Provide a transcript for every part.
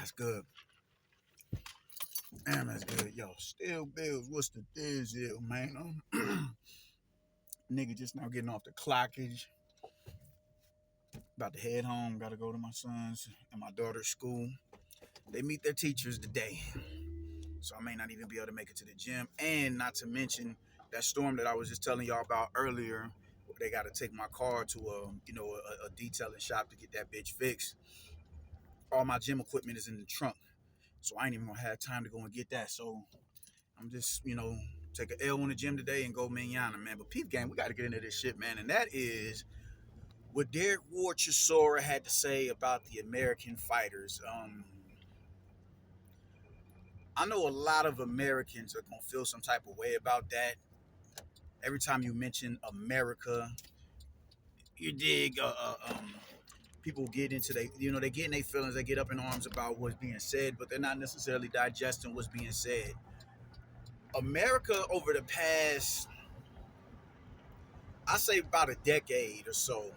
That's good. Damn, that's good. Yo, still bills. What's the deal, man? Nigga just now getting off the clockage. About to head home. Gotta go to my son's and my daughter's school. They meet their teachers today. So I may not even be able to make it to the gym. And not to mention that storm that I was just telling y'all about earlier. They got to take my car to a detailing shop to get that bitch fixed. All my gym equipment is in the trunk. So I ain't even gonna have time to go and get that. So I'm just, take an L in the gym today and go manana, man. But peep game, we got to get into this shit, man. And that is what Derek Ward Chisora had to say about the American fighters. I know a lot of Americans are gonna feel some type of way about that. Every time you mention America, you dig. People get into they get in their feelings. They get up in arms about what's being said, but they're not necessarily digesting what's being said. America over the past, I say about a decade or so,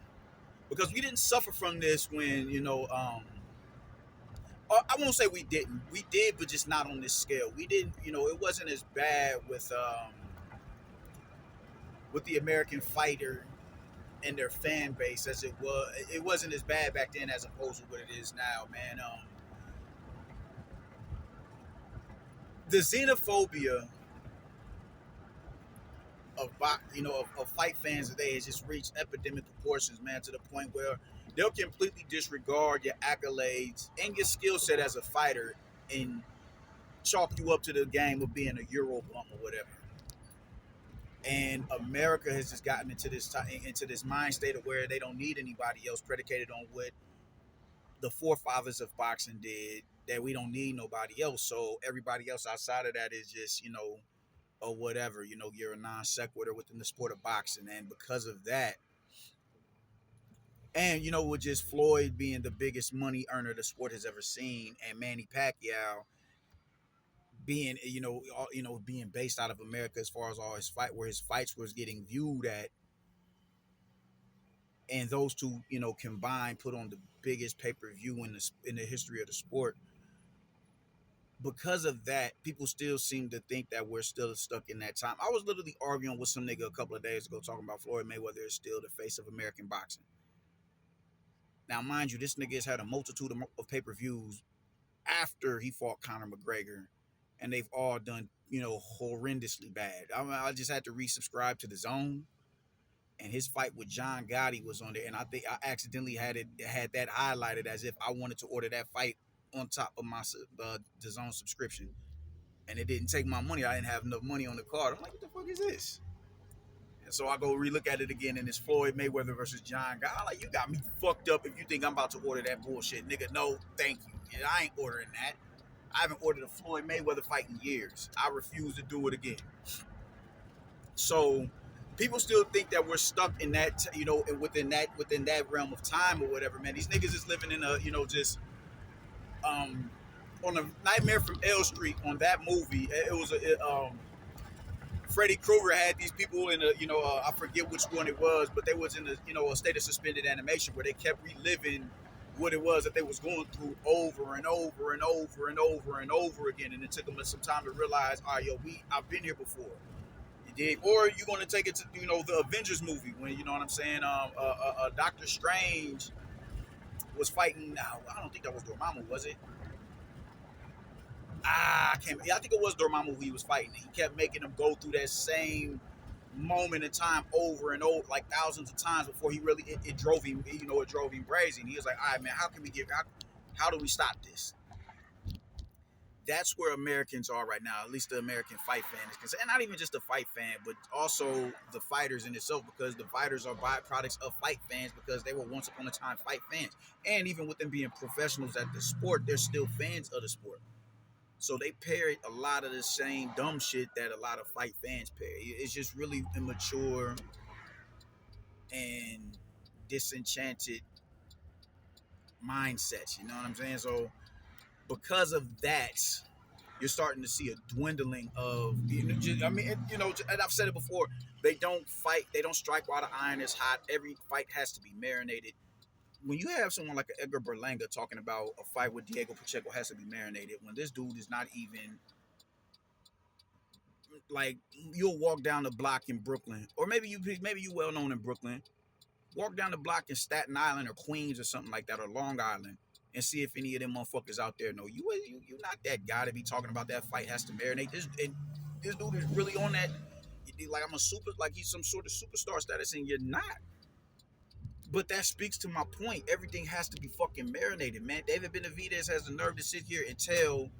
because we didn't suffer from this when I won't say we didn't. We did, but just not on this scale. We didn't, it wasn't as bad with the American fighter and their fan base as it was. It wasn't as bad back then as opposed to what it is now, man. The xenophobia of fight fans today has just reached epidemic proportions, man, to the point where they'll completely disregard your accolades and your skill set as a fighter and chalk you up to the game of being a Euro bump or whatever. And America has just gotten into this mind state of where they don't need anybody else, predicated on what the forefathers of boxing did. That we don't need nobody else. So everybody else outside of that is just or whatever. You're a non sequitur within the sport of boxing, and because of that, and with just Floyd being the biggest money earner the sport has ever seen, and Manny Pacquiao being being based out of America as far as all his where his fights was getting viewed at, and those two combined put on the biggest pay-per-view in the history of the sport. Because of that, people still seem to think that we're still stuck in that time. I was literally arguing with some nigga a couple of days ago talking about Floyd Mayweather is still the face of American boxing. Now, mind you, this nigga has had a multitude of pay-per-views after he fought Conor McGregor, and they've all done, horrendously bad. I just had to resubscribe to The Zone, and his fight with John Gotti was on there, and I think I accidentally had that highlighted as if I wanted to order that fight on top of my The Zone subscription, and it didn't take my money. I didn't have enough money on the card. I'm like, what the fuck is this? And so I go relook at it again, and it's Floyd Mayweather versus John Gotti. I'm like, you got me fucked up if you think I'm about to order that bullshit, nigga. No, thank you. Yeah, I ain't ordering that. I haven't ordered a Floyd Mayweather fight in years. I refuse to do it again. So people still think that we're stuck in that, within that realm of time or whatever, man. These niggas is living in a, on a Nightmare from Elm Street on that movie. It was Freddy Krueger had these people in a, I forget which one it was, but they was in a state of suspended animation where they kept reliving what it was that they was going through over and over and over and over and over again, and it took them some time to realize, all right, I've been here before. You dig? Or you're going to take it to, the Avengers movie when, you know what I'm saying, Doctor Strange was fighting. I don't think that was Dormammu, was it? I can't. Yeah, I think it was Dormammu who he was fighting. He kept making him go through that same moment in time over and over, like thousands of times before he really it drove him. It drove him crazy. And he was like, "All right, man, how do we stop this?" That's where Americans are right now, at least the American fight fan is concerned. And not even just the fight fan, but also the fighters in itself, because the fighters are byproducts of fight fans because they were once upon a time fight fans. And even with them being professionals at the sport, they're still fans of the sport. So they parrot a lot of the same dumb shit that a lot of fight fans parrot. It's just really immature and disenchanted mindsets. You know what I'm saying? So because of that, you're starting to see a dwindling of, and I've said it before, they don't fight, they don't strike while the iron is hot. Every fight has to be marinated, when you have someone like Edgar Berlanga talking about a fight with Diego Pacheco has to be marinated, when this dude is not even like, you'll walk down the block in Brooklyn, or maybe you well known in Brooklyn. Walk down the block in Staten Island or Queens or something like that, or Long Island, and see if any of them motherfuckers out there know you're not that guy to be talking about that fight has to marinate. This dude is really on that, like I'm a super, like he's some sort of superstar status, and you're not. But that speaks to my point. Everything has to be fucking marinated, man. David Benavidez has the nerve to sit here and tell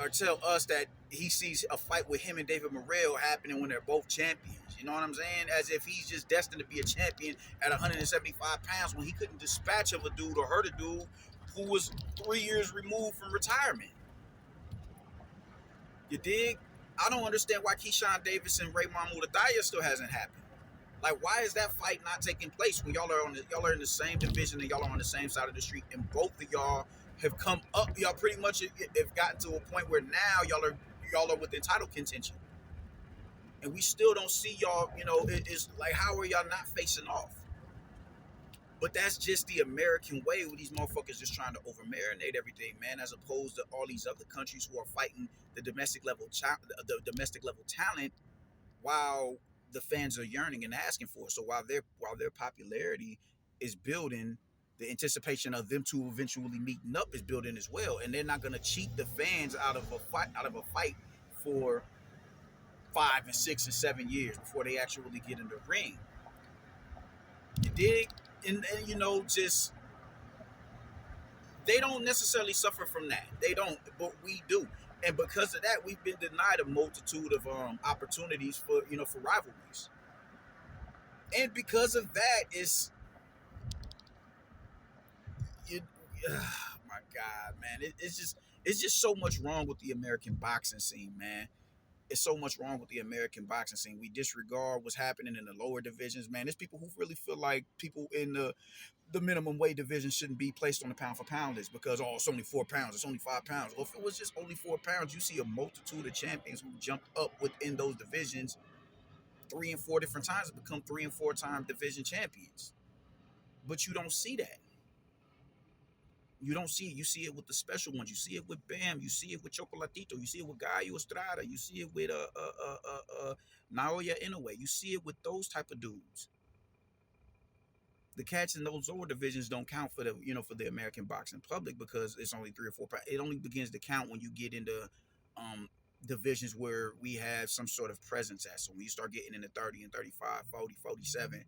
or tell us that he sees a fight with him and David Morrell happening when they're both champions. You know what I'm saying? As if he's just destined to be a champion at 175 pounds when he couldn't dispatch of a dude or hurt a dude who was 3 years removed from retirement. You dig? I don't understand why Keyshawn Davis and Raymond Muradaya still hasn't happened. Like, why is that fight not taking place when y'all are in the same division and y'all are on the same side of the street, and both of y'all have come up? Y'all pretty much have gotten to a point where now y'all are within title contention, and we still don't see y'all. It's like, how are y'all not facing off? But that's just the American way, with these motherfuckers just trying to over marinate everything, man. As opposed to all these other countries who are fighting the domestic level talent, while the fans are yearning and asking for it. So while their popularity is building, the anticipation of them two eventually meeting up is building as well. And they're not gonna cheat the fans out of a fight for 5 and 6 and 7 years before they actually get in the ring. You dig? And just, they don't necessarily suffer from that. They don't, but we do. And because of that, we've been denied a multitude of opportunities for rivalries. And because of that, oh my God, man, it's just so much wrong with the American boxing scene, man. It's so much wrong with the American boxing scene. We disregard what's happening in the lower divisions, man. There's people who really feel like people in the minimum weight division shouldn't be placed on the pound for pound list because, oh, it's only 4 pounds, it's only 5 pounds. Well, if it was just only 4 pounds, you see a multitude of champions who jump up within those divisions 3 and 4 different times and become 3 and 4 time division champions. But you don't see that. You don't see it. You see it with the special ones. You see it with Bam. You see it with Chocolatito. You see it with Gallo Estrada. You see it with Naoya Inoue. You see it with those type of dudes. The cats in those lower divisions don't count for the American boxing public because it's only 3 or 4 pounds. It only begins to count when you get into divisions where we have some sort of presence at. So when you start getting into 30 and 35, 40, 47,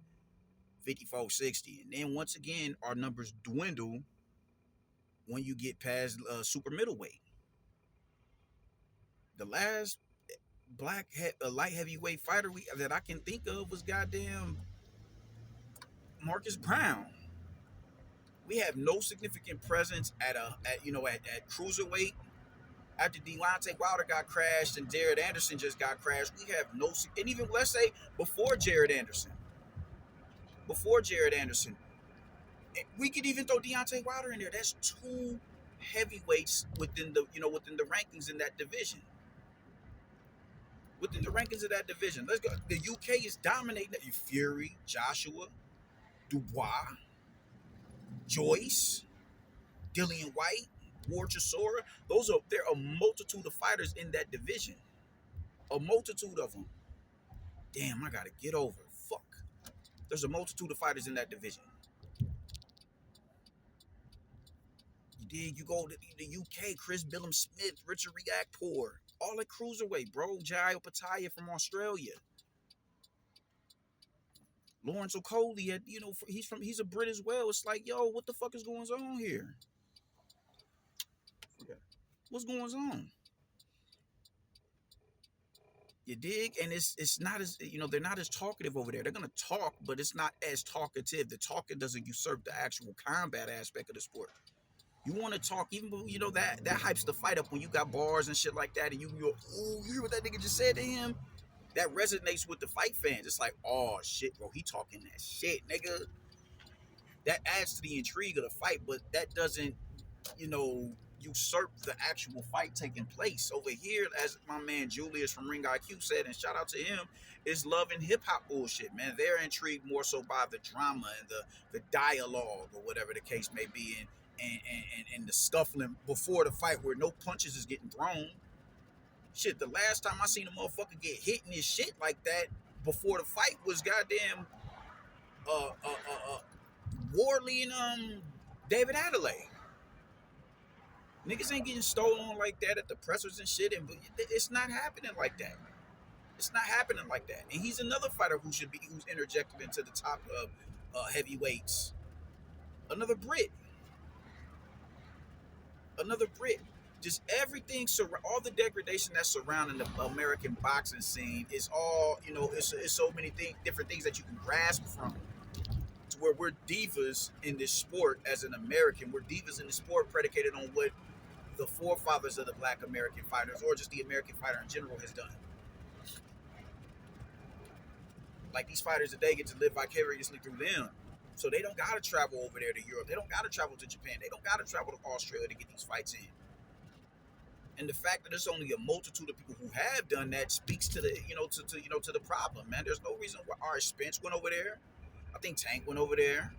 54, 60, and then once again our numbers dwindle when you get past super middleweight. The last light heavyweight fighter that I can think of was goddamn Marcus Brown. We have no significant presence at cruiserweight. After Deontay Wilder got crashed and Jared Anderson just got crashed, we have no, and even let's say before Jared Anderson, we could even throw Deontay Wilder in there. That's 2 heavyweights within the rankings in that division. Within the rankings of that division, let's go. The UK is dominating. Fury, Joshua, Dubois, Joyce, Dillian White, Ward Chisora. There are a multitude of fighters in that division. A multitude of them. Damn, I gotta get over. Fuck. There's a multitude of fighters in that division. You go to the UK, Chris Billum-Smith, Richard Riakporhe, all at cruiserweight, bro. Jai Opataya from Australia. Lawrence Okolie, he's a Brit as well. It's like, yo, what the fuck is going on here? Okay. What's going on? You dig? And it's not as, they're not as talkative over there. They're gonna talk, but it's not as talkative. The talking doesn't usurp the actual combat aspect of the sport. You want to talk, even that hypes the fight up when you got bars and shit like that, and you hear what that nigga just said to him? That resonates with the fight fans. It's like, oh shit, bro, he talking that shit, nigga. That adds to the intrigue of the fight, but that doesn't, usurp the actual fight taking place. Over here, as my man Julius from Ring IQ said, and shout out to him, is love and hip hop bullshit, man. They're intrigued more so by the drama and the dialogue or whatever the case may be, and the scuffling before the fight where no punches is getting thrown. Shit, the last time I seen a motherfucker get hit in his shit like that before the fight was goddamn Warley and David Adelaide. Niggas ain't getting stolen like that at the pressers and shit, and it's not happening like that. It's not happening like that. And he's another fighter who's interjected into the top of heavyweights. Another Brit. Another Brit. Just everything, all the degradation that's surrounding the American boxing scene is all, it's so many different things that you can grasp from. To where we're divas in this sport as an American. We're divas in the sport predicated on what the forefathers of the black American fighters, or just the American fighter in general, has done. Like these fighters today get to live vicariously through them. So they don't gotta travel over there to Europe. They don't gotta travel to Japan. They don't gotta travel to Australia to get these fights in. And the fact that there's only a multitude of people who have done that speaks to the, to the problem, man. There's no reason why Ari Spence went over there. I think Tank went over there.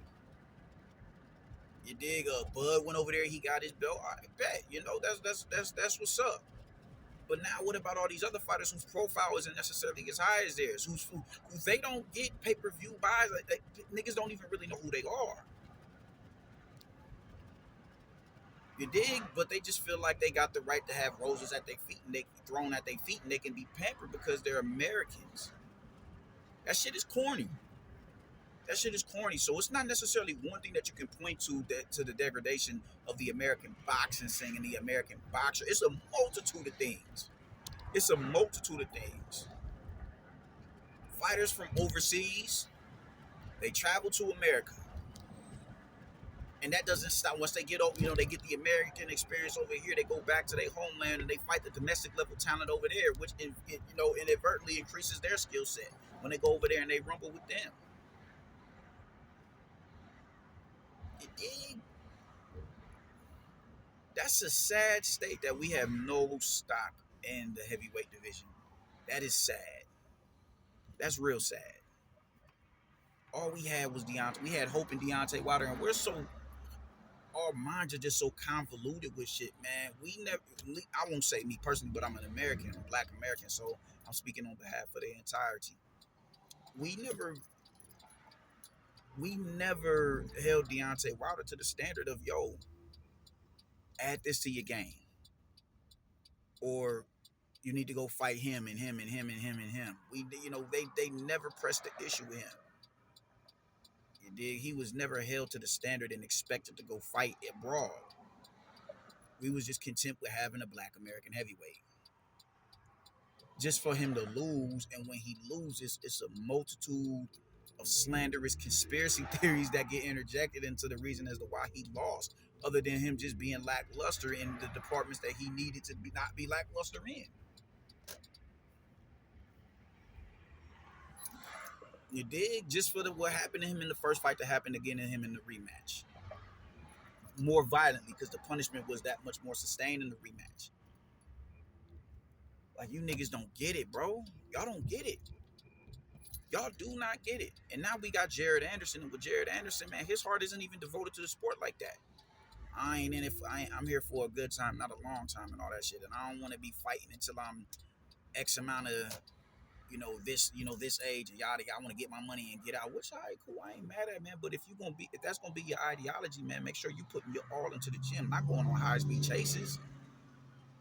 You dig? Bud went over there. He got his belt. I bet. That's what's up. But now, what about all these other fighters whose profile isn't necessarily as high as theirs? Who they don't get pay-per-view buys? Like, niggas don't even really know who they are. You dig? But they just feel like they got the right to have roses at their feet and they thrown at their feet and they can be pampered because they're Americans. That shit is corny. That shit is corny. So it's not necessarily one thing that you can point to the degradation of the American boxing scene and the American boxer. It's a multitude of things. It's a multitude of things. Fighters from overseas, they travel to America. And that doesn't stop. Once they get over, they get the American experience over here, they go back to their homeland and they fight the domestic level talent over there, which, inadvertently increases their skill set when they go over there and they rumble with them. That's a sad state that we have no stock in the heavyweight division. That is sad. That's real sad. All we had was Deontay. We had hope in Deontay Wilder, and our minds are just so convoluted with shit, man. I won't say me personally, but I'm an American, I'm a black American, so I'm speaking on behalf of the entirety. We never held Deontay Wilder to the standard of, add this to your game. Or you need to go fight him and him and him and him and him. They never pressed the issue with him. You dig? He was never held to the standard and expected to go fight abroad. We was just content with having a black American heavyweight. Just for him to lose, and when he loses, it's a multitude of slanderous conspiracy theories that get interjected into the reason as to why he lost, other than him just being lackluster in the departments that he needed to not be lackluster in. You dig? Just for what happened to him in the first fight to happen again to him in the rematch. More violently, because the punishment was that much more sustained in the rematch. Like, you niggas don't get it, bro. Y'all don't get it. Y'all do not get it. And now we got Jared Anderson. And with Jared Anderson, man, his heart isn't even devoted to the sport like that. I ain't in it. I'm here for a good time, not a long time, and all that shit. And I don't want to be fighting until I'm X amount of, this age and yada. I want to get my money and get out. Which, all right, cool. I ain't mad at it, man. But if that's gonna be your ideology, man, make sure you putting your all into the gym. Not going on high speed chases.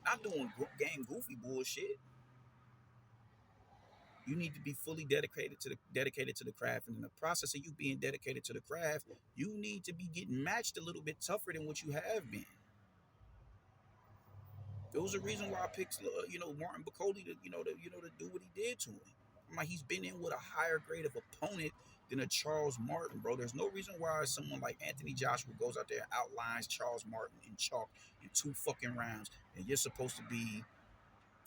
Not doing game goofy bullshit. You need to be fully dedicated to the craft, and in the process of you being dedicated to the craft, you need to be getting matched a little bit tougher than what you have been. There was a reason why I picked, Martin Bacoli to do what he did to him. I'm like, he's been in with a higher grade of opponent than a Charles Martin, bro. There's no reason why someone like Anthony Joshua goes out there and outlines Charles Martin in chalk in 2 fucking rounds, and you're supposed to be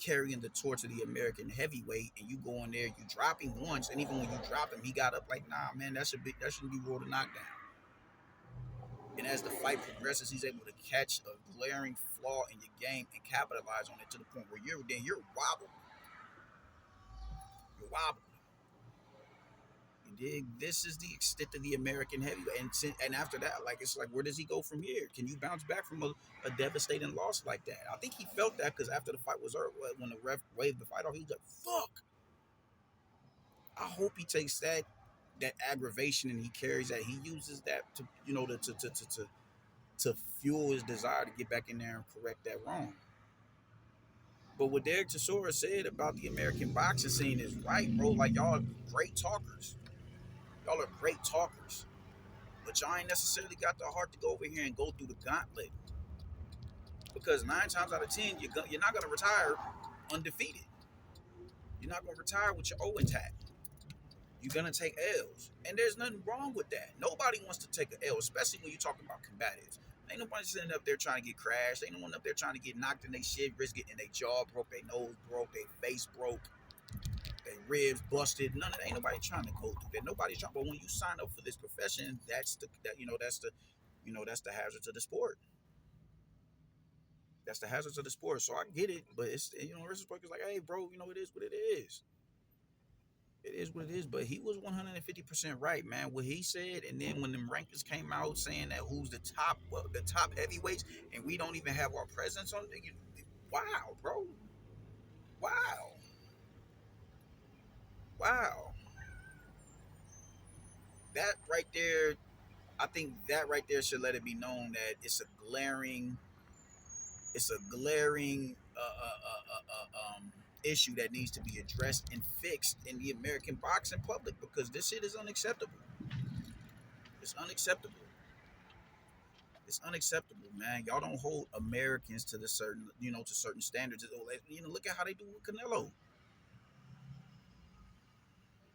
carrying the torch of the American heavyweight, and you go in there, you drop him once, and even when you drop him, he got up like, nah, man, that shouldn't be ruled a knockdown. And as the fight progresses, he's able to catch a glaring flaw in your game and capitalize on it to the point where you're wobbled. You're wobbled. You dig? This is the extent of the American heavyweight, and after that, like it's like, where does he go from here? Can you bounce back from a devastating loss like that? I think he felt that because after the fight was over, when the ref waved the fight off, he was like, "Fuck." I hope he takes that aggravation and he carries that. He uses that to to fuel his desire to get back in there and correct that wrong. But what Derek Chisora said about the American boxing scene is right, bro. Like, y'all are great talkers. Y'all are great talkers. But y'all ain't necessarily got the heart to go over here and go through the gauntlet. Because 9 times out of 10, you're not going to retire undefeated. You're not going to retire with your O intact. You're going to take L's. And there's nothing wrong with that. Nobody wants to take an L, especially when you're talking about combatives. Ain't nobody sitting up there trying to get crashed. Ain't no one up there trying to get knocked in their shit, risk getting their jaw broke, their nose broke, their face broke, their ribs busted. None of that. Ain't nobody trying to go through that. Nobody's trying. But when you sign up for this profession, that's the hazards of the sport. That's the hazards of the sport. So I get it, but it's Richard Parker's like, hey, bro, it is what it is. It is what it is. But he was 150% right, man. What he said, and then when them rankings came out saying that who's the top heavyweights, and we don't even have our presence on. Wow, bro. Wow. Wow. That right there, I think that right there should let it be known that it's a glaring issue that needs to be addressed and fixed in the American boxing public, because this shit is unacceptable. It's unacceptable. It's unacceptable, man. Y'all don't hold Americans to certain standards. Look at how they do with Canelo.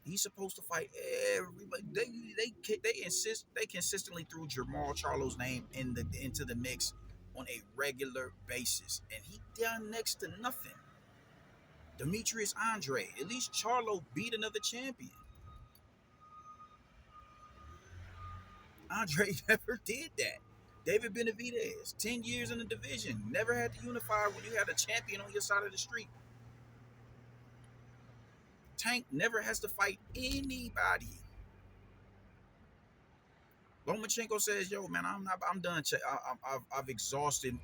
He's supposed to fight everybody. They consistently threw Jamal Charlo's name into the mix on a regular basis, and he done next to nothing. Demetrius Andre, at least Charlo beat another champion. Andre never did that. David Benavidez, 10 years in the division, never had to unify when you had a champion on your side of the street. Tank never has to fight anybody. Lomachenko says, "Yo, man, I'm done. I've exhausted,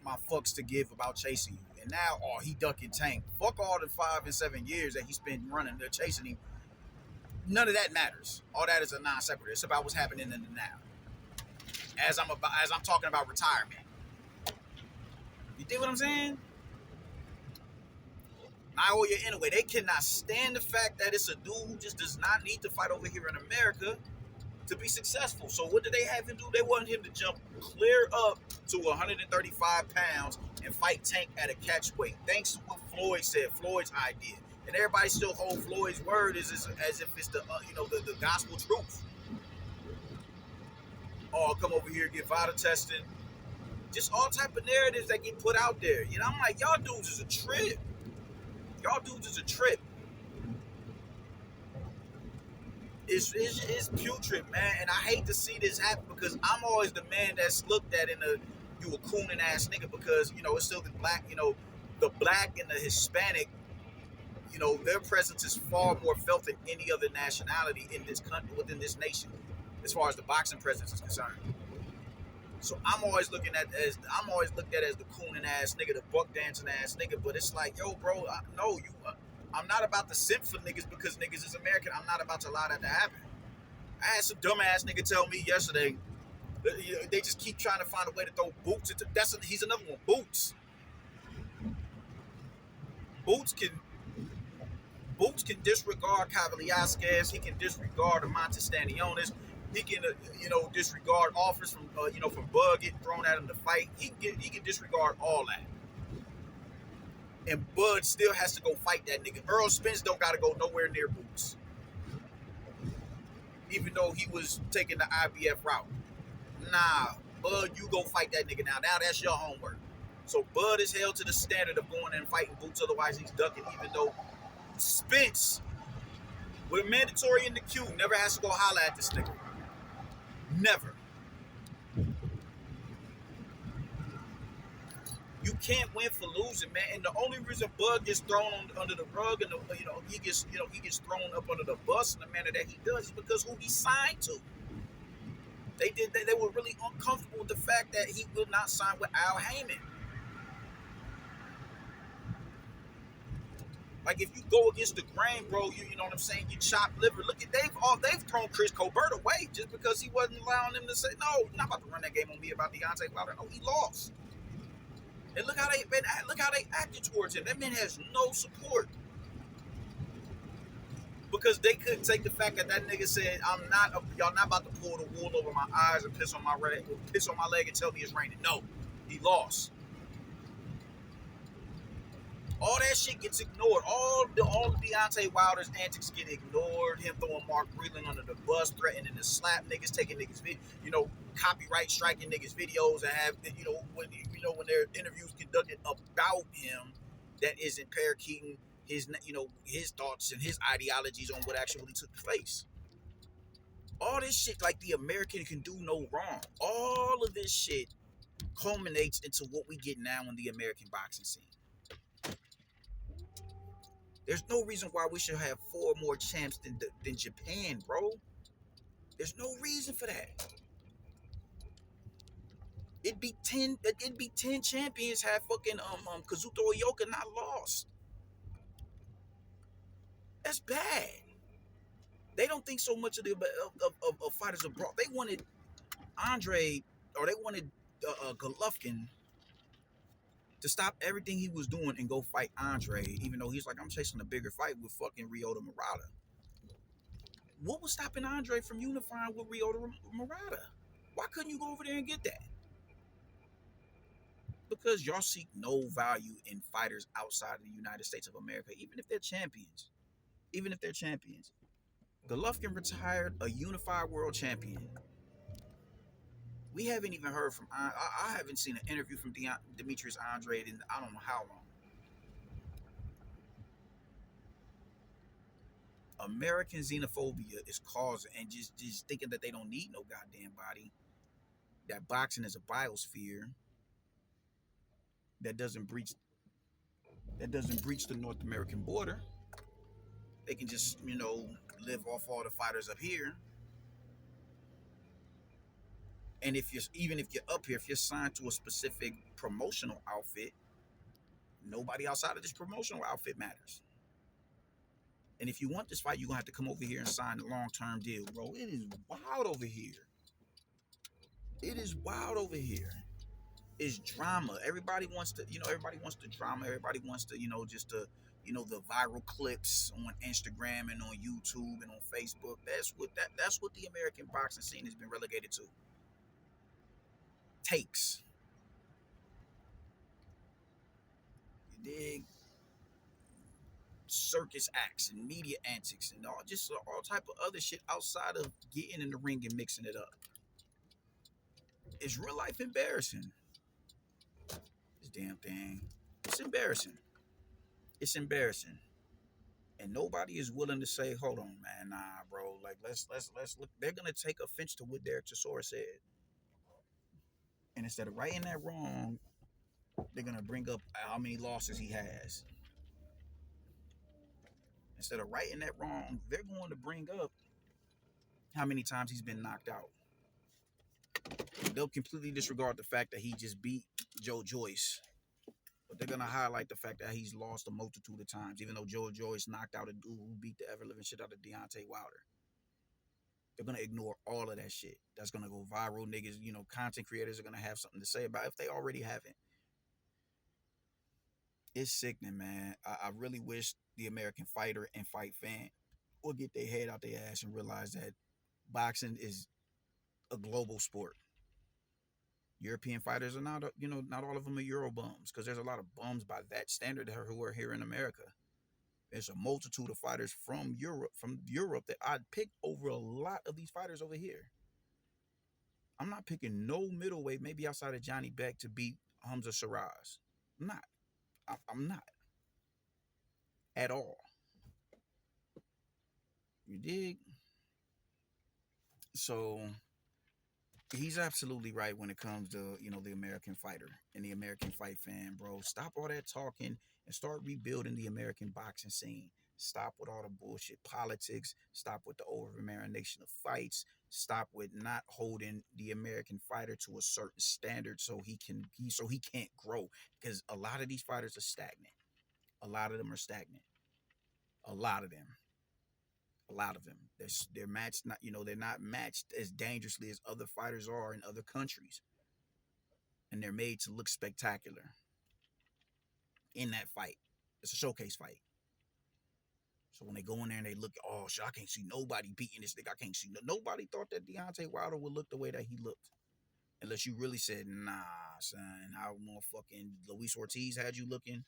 my fucks to give about chasing you." And now, he ducking Tank. Fuck all the 5 and 7 years that he spent running, they're chasing him. None of that matters. All that is a non sequitur. It's about what's happening in the now. As I'm talking about retirement. You dig what I'm saying? Naoya Inoue, they cannot stand the fact that it's a dude who just does not need to fight over here in America to be successful. So what did they have him do? They wanted him to jump clear up to 135 pounds and fight Tank at a catch weight. Thanks to what Floyd said, Floyd's idea. And everybody still hold Floyd's word as if it's the gospel truth. Oh, come over here, get vital testing. Just all type of narratives that get put out there. I'm like, y'all dudes is a trip. Y'all dudes is a trip. It's putrid, man. And I hate to see this happen, because I'm always the man that's looked at you a cooning ass nigga, because, it's still the black, the black and the Hispanic, their presence is far more felt than any other nationality in this country, within this nation, as far as the boxing presence is concerned. So I'm always looked at as the cooning ass nigga, the buck dancing ass nigga. But it's like, yo, bro, I'm not about to simp for niggas because niggas is American. I'm not about to allow that to happen. I had some dumbass nigga tell me yesterday, they just keep trying to find a way to throw Boots into. He's another one. Boots can disregard Cavaliasquez. He can disregard Amonte Stanionis. He can, disregard offers from Bud getting thrown at him to fight. He can disregard all that. And Bud still has to go fight that nigga. Earl Spence don't got to go nowhere near Boots. Even though he was taking the IBF route. Nah, Bud, you go fight that nigga now. Now that's your homework. So Bud is held to the standard of going in and fighting Boots. Otherwise, he's ducking, even though Spence, with a mandatory in the queue, never has to go holler at this nigga. Never. You can't win for losing, man. And the only reason Bud gets thrown under the rug and he gets thrown up under the bus in the manner that he does is because who he signed to. They were really uncomfortable with the fact that he will not sign with Al Heyman. Like if you go against the grain, bro, you know what I'm saying? You chop liver. Look at they've thrown Chris Colbert away just because he wasn't allowing them to say no. You're not about to run that game on me about Deontay Wilder. Oh, he lost. And look how they acted towards him. That man has no support because they couldn't take the fact that that nigga said, y'all not about to pull the wool over my eyes and piss on my leg and tell me it's raining." No, he lost. All that shit gets ignored. All the Deontay Wilder's antics get ignored. Him throwing Mark Breland under the bus, threatening to slap niggas, taking niggas, copyright striking niggas videos, and have when there are interviews conducted about him that isn't parakeeting his thoughts and his ideologies on what actually took place. All this shit, like the American can do no wrong. All of this shit culminates into what we get now in the American boxing scene. There's no reason why we should have 4 more champs than Japan, bro. There's no reason for that. It'd be 10 champions had fucking Kazuto Ioka not lost. That's bad. They don't think so much of fighters abroad. They wanted Andre, or they wanted Golovkin to stop everything he was doing and go fight Andre, even though he's like, I'm chasing a bigger fight with fucking Ryota Murata. What was stopping Andre from unifying with Ryota Murata? Why couldn't you go over there and get that? Because y'all seek no value in fighters outside of the United States of America, even if they're champions. Even if they're champions. Golovkin retired a unified world champion. We haven't even heard from. I haven't seen an interview from Demetrius Andrade in I don't know how long. American xenophobia is causing, and just thinking that they don't need no goddamn body. That boxing is a biosphere that doesn't breach the North American border. They can just live off all the fighters up here. And if you're up here, if you're signed to a specific promotional outfit, nobody outside of this promotional outfit matters. And if you want this fight, you're gonna have to come over here and sign a long-term deal, bro. It is wild over here. It is wild over here. It's drama. Everybody wants to drama. Everybody wants to, the viral clips on Instagram and on YouTube and on Facebook. That's what the American boxing scene has been relegated to. Takes. You dig? Circus acts and media antics and all type of other shit outside of getting in the ring and mixing it up. It's real life embarrassing. This damn thing. It's embarrassing. It's embarrassing. And nobody is willing to say, hold on, man, nah, bro. Like let's look. They're gonna take offense to what Derek Chisora said. And instead of righting that wrong, they're gonna bring up how many losses he has. Instead of righting that wrong, they're going to bring up how many times he's been knocked out. They'll completely disregard the fact that he just beat Joe Joyce. But they're going to highlight the fact that he's lost a multitude of times, even though Joe Joyce knocked out a dude who beat the ever-living shit out of Deontay Wilder. They're going to ignore all of that shit. That's going to go viral. Niggas, content creators are going to have something to say about it if they already haven't. It's sickening, man. I really wish the American fighter and fight fan would get their head out their ass and realize that boxing is a global sport. European fighters are not, not all of them are Euro bums, because there's a lot of bums by that standard who are here in America. There's a multitude of fighters from Europe that I'd pick over a lot of these fighters over here. I'm not picking no middleweight, maybe outside of Johnny Beck, to beat Hamza Shiraz. I'm not. I'm not. At all. You dig? So He's absolutely right when it comes to the American fighter and the American fight fan, bro. Stop all that talking and start rebuilding the American boxing scene. Stop with all the bullshit politics. Stop with the over marination of fights. Stop with not holding the American fighter to a certain standard so he can't grow. Because a lot of these fighters are stagnant. A lot of them are stagnant. A lot of them. A lot of them. They're matched not they're not matched as dangerously as other fighters are in other countries, and they're made to look spectacular in that fight. It's a showcase fight. So when they go in there and they look, oh shit, I can't see nobody beating this nigga. I can't see nobody thought that Deontay Wilder would look the way that he looked. Unless you really said, nah, son, how motherfucking Luis Ortiz had you looking.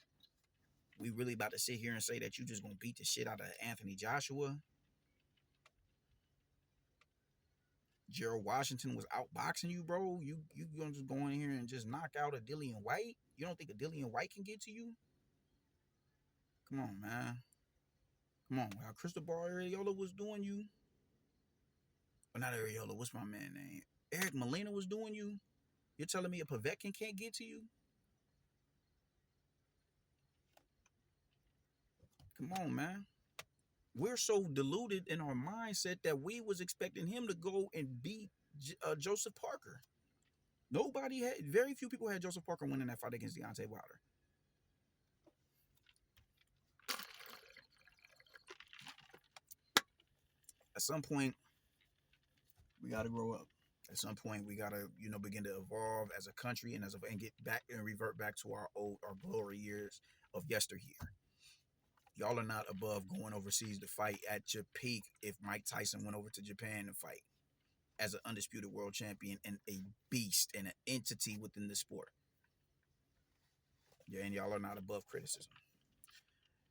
We really about to sit here and say that you just gonna beat the shit out of Anthony Joshua. Gerald Washington was outboxing you, bro. You gonna just go in here and just knock out a Dillian White? You don't think a Dillian White can get to you? Come on, man. Come on. How Cristobal Areola was doing you. Or not Areola, what's my man name? Eric Molina was doing you. You're telling me a Povetkin can't get to you? Come on, man. We're so deluded in our mindset that we was expecting him to go and beat Joseph Parker. Very few people had Joseph Parker winning that fight against Deontay Wilder. At some point, we got to grow up. At some point, we got to begin to evolve as a country and get back and revert back to our glory years of yesteryear. Y'all are not above going overseas to fight at your peak. If Mike Tyson went over to Japan to fight as an undisputed world champion and a beast and an entity within the sport, yeah, and y'all are not above criticism.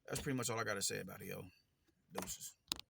That's pretty much all I got to say about it, yo. Deuces.